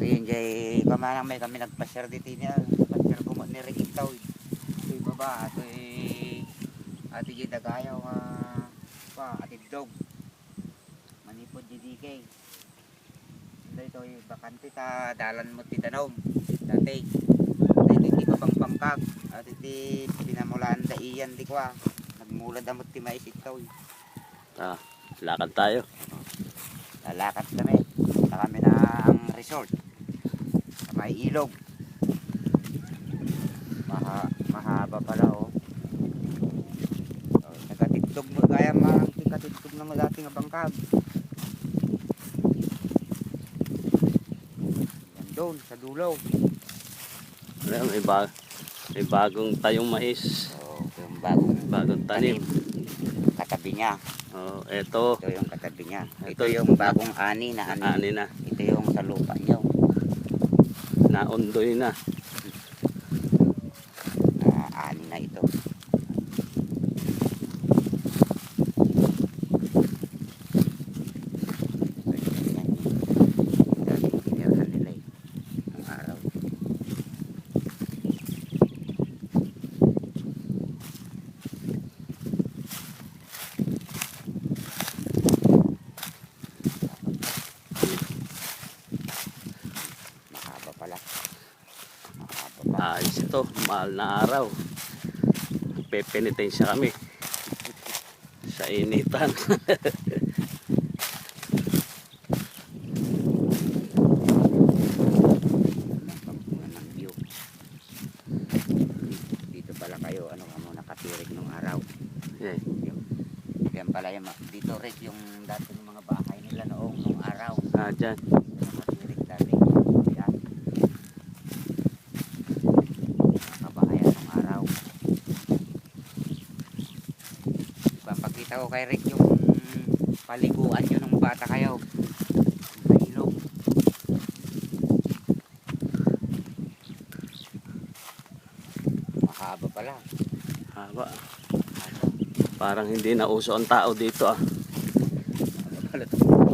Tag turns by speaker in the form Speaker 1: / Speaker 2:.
Speaker 1: Ayun jay kamanang may kami nagpa-share dito niya. Pa-share ko mo ni Regitaw. Ito'y baba, ito'y ati jay dagayaw pa, ati dog. Manipod di DK. Ito'y bakante ta dalan mo ti Danom. Dati. Dati ti babang pangkag. At iti pinamulaan da iyan di kwa. Nagmulad amot ti mais itaw.
Speaker 2: Lakad tayo.
Speaker 1: Lalakad kami. Punta kami na ang resort. Sa may ilog. Mahaba pala oh. Nagkatitog mo. Gaya mang katitog na mo dati nga bangkag. Yan doon sa dulo.
Speaker 2: May bagong tayong mais.
Speaker 1: So, yung
Speaker 2: Bagong tanim.
Speaker 1: Katabi niya.
Speaker 2: Ito
Speaker 1: Yung katabi niya.
Speaker 2: Ito
Speaker 1: Ito yung bagong ani na ani.
Speaker 2: ani na.
Speaker 1: Ito yung sa lupa niyo.
Speaker 2: Naundoy na.
Speaker 1: Ani na ito.
Speaker 2: Ayos ito, mahal na araw. Pepenitensya kami sa initan.
Speaker 1: Dito pala kayo, ano ka mo nakatirik ng araw.
Speaker 2: Yeah.
Speaker 1: Yan pala yung, dito rin yung dati ng mga bahay nila noong araw.
Speaker 2: Dyan.
Speaker 1: Nakatirik dati. Yan. Kabahayan ng araw. Papakita ko kay Rick yung paliguan nyo ng bata kayo. Sa ilog. Mahaba pala.
Speaker 2: Haba. Parang hindi na uso ang tao dito
Speaker 1: Mahaba pala.